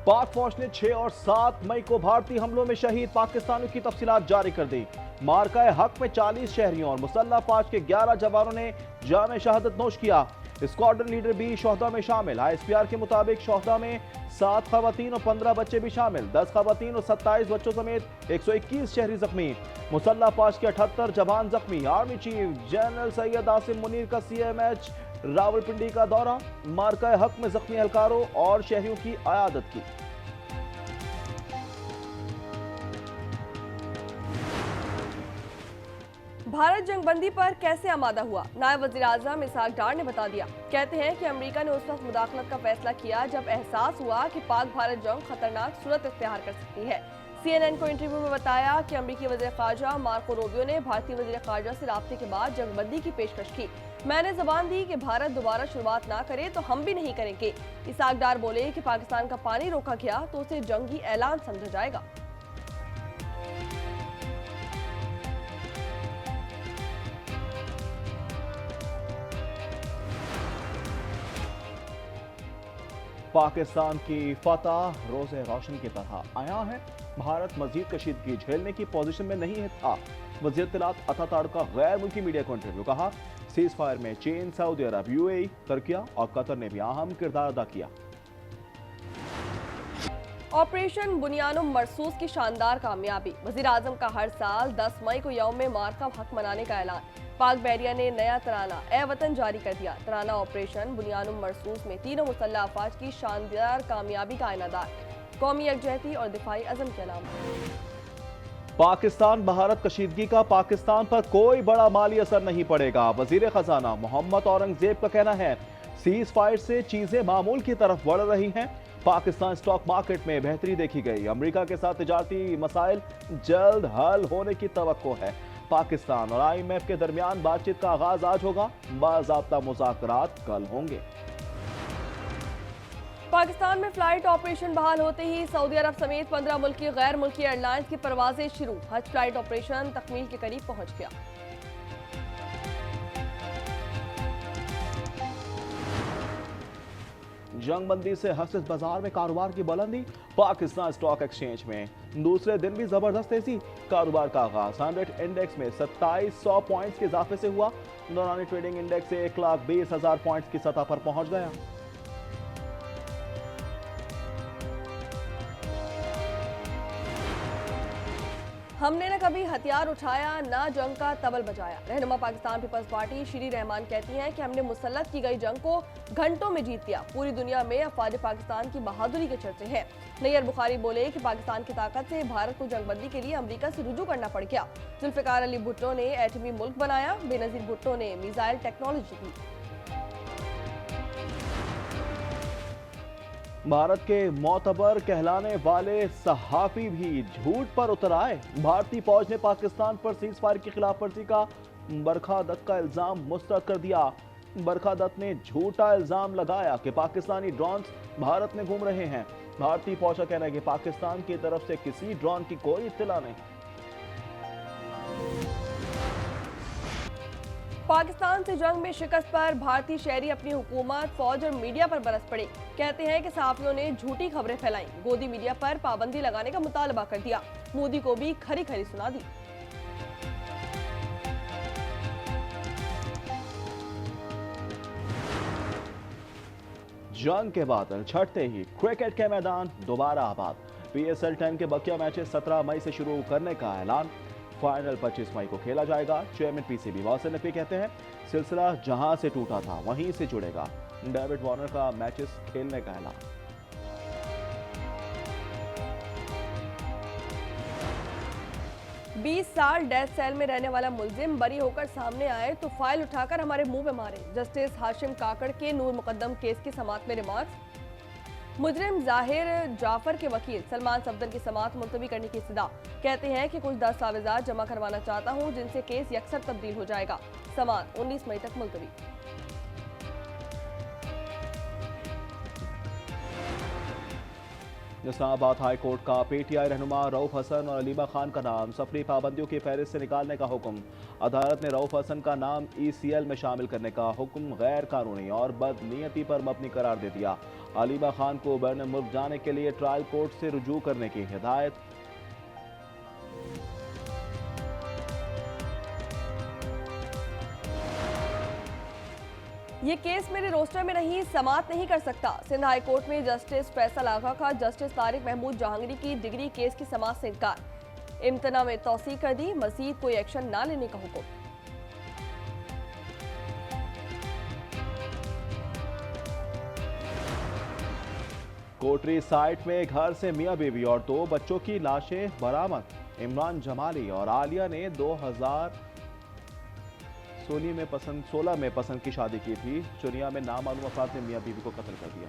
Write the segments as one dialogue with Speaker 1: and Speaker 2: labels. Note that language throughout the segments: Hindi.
Speaker 1: पाक फौज ने 6 और 7 मई को भारतीय हमलों में शहीद पाकिस्तानियों की तफसीलात जारी कर दी। मार्का हक में 40 शहरियों और मुसल्लह फौज के 11 जवानों ने जाम शहादत नोश किया। स्क्वाड्रन लीडर भी शोहदा में शामिल। ISPR के मुताबिक शोहदा में 7 खवातीन और 15 बच्चे भी शामिल। 10 खवातीन और 27 बच्चों समेत 121 शहरी जख्मी। मुसल्लह फौज के 78 जवान जख्मी। Army chief general Syed Asim Munir का CMH रावलपिंडी का दौरा। मार्का हक में जख्मी एहलकारों और शहरियों की अयादत की।
Speaker 2: भारत जंगबंदी पर कैसे आमादा हुआ, नायब वज़ीर आज़म इसहाक डार ने बता दिया। कहते हैं कि अमेरिका ने उस वक्त मुदाखलत का फैसला किया जब एहसास हुआ कि पाक भारत जंग खतरनाक सूरत इख्तियार कर सकती है। CNN को इंटरव्यू में बताया कि अमेरिकी वज़ीर ख़ारजा मार्को रूबियो ने भारतीय वज़ीर ख़ारजा से राब्ते के बाद जंगबंदी की पेशकश की। मैंने ज़बान दी कि भारत दोबारा शुरुआत ना करे तो हम भी नहीं करेंगे। इसहाक डार बोले कि पाकिस्तान का पानी रोका गया तो उसे जंगी ऐलान समझा जाएगा।
Speaker 1: पाकिस्तान की फतह रोज़े रोशन की तरह आया है। भारत मजीद कशीदगी झेलने की पोजीशन में नहीं था। वज़ीर इत्तलात अता तारका गैर मुल्की मीडिया को इंटरव्यू। कहा, सीज फायर में चीन, सऊदी अरब, UAE, तुर्की और कतर ने भी अहम किरदार अदा किया।
Speaker 2: ऑपरेशन बुनियानुम मरसूस की शानदार कामयाबी। वज़ीर आज़म का हर साल 10 मई को यौम मार्का हक मनाने का ऐलान। पाक बहरिया ने नया तराना ए वतन जारी कर दिया। तराना ऑपरेशन बुनियानुम मरसूस में तीनों मुसल्लह अफवाज की शानदार कामयाबी का ऐनादार, कौमी यकजहती और दिफाई अज़म के नाम।
Speaker 1: पाकिस्तान भारत कशीदगी का पाकिस्तान पर कोई बड़ा माली असर नहीं पड़ेगा। वजीर खजाना मोहम्मद औरंगजेब का कहना है, सीज फायर से चीजें मामूल की तरफ बढ़ रही हैं। पाकिस्तान स्टॉक मार्केट में बेहतरी देखी गई। अमेरिका के साथ तिजारती मसाइल जल्द हल होने की तवक्को है। पाकिस्तान और IMF के दरमियान बातचीत का आगाज आज होगा। बाज़ाब्ता मुज़ाकरात कल होंगे।
Speaker 2: पाकिस्तान में फ्लाइट ऑपरेशन बहाल होते ही सऊदी अरब समेत 15 मुल्की गैर मुल्की एयरलाइंस की परवाजें शुरू। हज फ्लाइट ऑपरेशन तकमील के करीब पहुंच गया।
Speaker 1: जंगबंदी से हसीस बाजार में कारोबार की बुलंदी। पाकिस्तान स्टॉक एक्सचेंज में दूसरे दिन भी जबरदस्त तेजी। कारोबार का आगाज 100 इंडेक्स में 2700 पॉइंट्स के इजाफे से हुआ। दौरान ट्रेडिंग इंडेक्स 1,20,000 पॉइंट्स की सतह पर पहुंच गया।
Speaker 2: हमने न कभी हथियार उठाया, ना जंग का तबल बजाया। रहनुमा पाकिस्तान पीपल्स पार्टी श्री रहमान कहती हैं कि हमने मुसल्लत की गई जंग को घंटों में जीत लिया। पूरी दुनिया में अफवाज पाकिस्तान की बहादुरी के चर्चे हैं। नैयर बुखारी बोले कि पाकिस्तान की ताकत से भारत को जंगबंदी के लिए अमेरिका से रुजू करना पड़ गया। जुल्फिकार अली भुट्टो ने एटमी मुल्क बनाया। बेनजीर भुट्टो ने मिसाइल टेक्नोलॉजी दी।
Speaker 1: भारत के मोतबर कहलाने वाले सहाफी भी झूठ पर उतर आए। भारतीय फौज ने पाकिस्तान पर सीज फायर की खिलाफ वर्जी का बरखा दत्त का इल्जाम मुस्तरद कर दिया। बरखा दत्त ने झूठा इल्जाम लगाया कि पाकिस्तानी ड्रोन्स भारत में घूम रहे हैं। भारतीय फौज का कहना है कि पाकिस्तान की तरफ से किसी ड्रोन की कोई इत्तला नहीं।
Speaker 2: पाकिस्तान से जंग में शिकस्त पर भारतीय शहरी अपनी हुकूमत, फौज और मीडिया पर बरस पड़े। कहते हैं कि सहाफियों ने झूठी खबरें फैलाई, गोदी मीडिया पर पाबंदी लगाने का मुतालबा कर दिया। मोदी को भी खरी खरी सुना दी।
Speaker 1: जंग के बादल छटते ही क्रिकेट के मैदान दोबारा आबाद। PSL 10 के बकिया मैचेस 17 मई से शुरू करने का ऐलान। फाइनल 25 मई को खेला जाएगा। चेयरमैन PCB वासिल नकवी कहते हैं, सिलसिला जहां से टूटा था वहीं से जुड़ेगा। डेविड वार्नर का मैचेस खेलने का ऐलान।
Speaker 2: बीस साल डेथ सेल में रहने वाला मुलजिम बरी होकर सामने आए तो फाइल उठाकर हमारे मुंह पे मारे। जस्टिस हाशिम काकड़ के नूर मुकद्दम केस की समाअत में रिमार्क्स। मुजरिम जाहिर जाफर के वकील सलमान सफदर की समाअत मुलतवी करने की इस्तदा। कहते हैं कि कुछ दस्तावेजात जमा करवाना चाहता हूं जिनसे केस यकसर तब्दील हो जाएगा। समाअत 19 मई तक मुलतवी।
Speaker 1: इस्लामाबाद हाई कोर्ट का पीटीआई रहनुमा रऊफ हसन और अलीमा खान का नाम सफरी पाबंदियों की फहरिस्त से निकालने का हुक्म। अदालत ने रऊफ हसन का नाम ईसीएल में शामिल करने का हुक्म गैर कानूनी और बदनीयती पर मबनी करार दे दिया। अलीमा खान को बैरून मुल्क जाने के लिए ट्रायल कोर्ट से रुजू करने की हिदायत।
Speaker 2: ये केस मेरे रोस्टर में नहीं, समात नहीं कर सकता। सिंध हाई कोर्ट में जस्टिस फैसल आगा का जस्टिस तारिक महमूद जहांगीरी की डिग्री केस की समात से इनकार। इम्तना में तौसीक कर दी, मजीद कोई एक्शन ना लेने का हुक्म।
Speaker 1: कोटरी साइट में घर से मियां बीवी और 2 बच्चों की लाशें बरामद। इमरान जमाली और आलिया ने 2016 में पसंद की शादी की थी। चुनिया में नामालूम अफराद ने मियां बीवी को कत्ल कर दिया।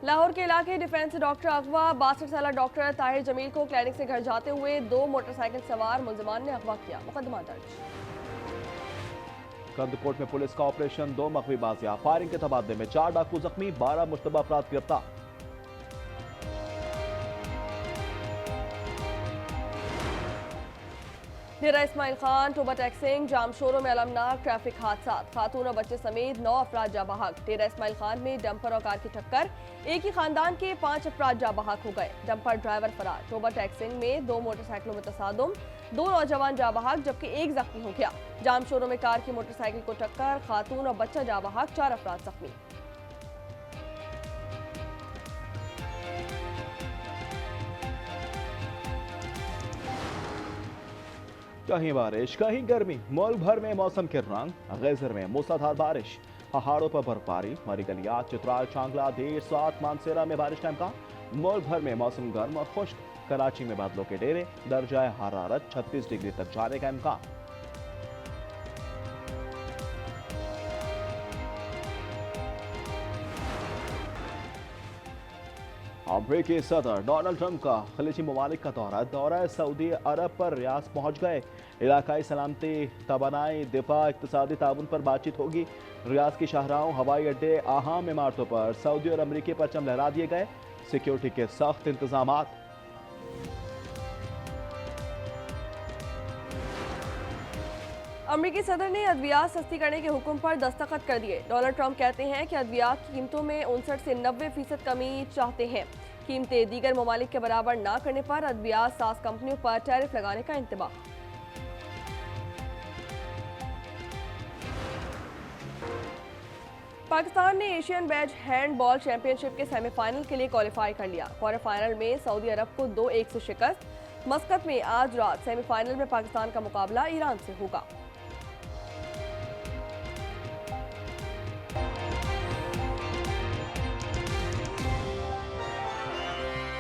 Speaker 2: लाहौर के इलाके डिफेंस डॉक्टर अगवा। 62 साल डॉक्टर ताहिर जमील को क्लिनिक से घर जाते हुए 2 मोटरसाइकिल सवार मुलजमान ने अगवा किया। मुकदमा दर्ज।
Speaker 1: कंदकोट में पुलिस का ऑपरेशन 2 मकवी बाजिया। फायरिंग के तबादले में 4 डाकू जख्मी, 12 मुश्तबा अफराद गिरफ्तार।
Speaker 2: डेरा इस्माइल खान टोबा टैक्सिंग जामशोरों में अलमनाक ट्रैफिक हादसा। खातून और बच्चे समेत 9 अफराद जा बहक। डेरा इस्माइल खान में डंपर और कार की टक्कर, एक ही खानदान के 5 अफराद जा बहक हो गए। डंपर ड्राइवर फरार। टोबा टैक्सिंग में 2 मोटरसाइकिलों में तसादुम, 2 नौजवान जा बहक जबकि 1 जख्मी हो गया। जामशोरों में कार की मोटरसाइकिल को टक्कर, खातून और बच्चा जा बहक, 4 अफराद जख्मी।
Speaker 1: कहीं बारिश कहीं गर्मी, मुल्क भर में मौसम के रंग। गैजर में मूसलाधार बारिश, पहाड़ों पर बर्फबारी। मरी गलियात, चित्राल, चांगला, देर सात, मानसेरा में बारिश टाइम का। मुल्क भर में मौसम गर्म और खुश्क। कराची में बादलों के डेरे, दर्जा हरारत 36 डिग्री तक जाने का इम्कान। अमेरिकी सदर डोनाल्ड ट्रंप का खलीजी ममालिक का दौरा सऊदी अरब पर रियाद पहुंच गए। इलाकाई सलामती, तवानाई, दिफा, इक्तिसादी ताउन पर बातचीत होगी। रियाद की शाहराहों, हवाई अड्डे, अहम इमारतों पर सऊदी और अमेरिकी परचम लहरा दिए गए। सिक्योरिटी के सख्त इंतजाम।
Speaker 2: अमेरिकी सदर ने अद्वियात सस्ती करने के हुक्म पर दस्तखत कर दिए। डोनाल्ड ट्रंप कहते हैं कि अद्वियात की कीमतों में 59 से 90% कमी चाहते हैं। कीमतें दीगर ममालिक के बराबर ना करने पर अद्वियात साज कंपनियों पर टैरिफ लगाने का इंतबाह। पाकिस्तान ने एशियन बैच हैंडबॉल चैंपियनशिप के सेमीफाइनल के लिए क्वालिफाई कर लिया। क्वार्टर फाइनल में सऊदी अरब को 2-1 से शिकस्त। मस्कत में आज रात सेमीफाइनल में पाकिस्तान का मुकाबला ईरान से होगा।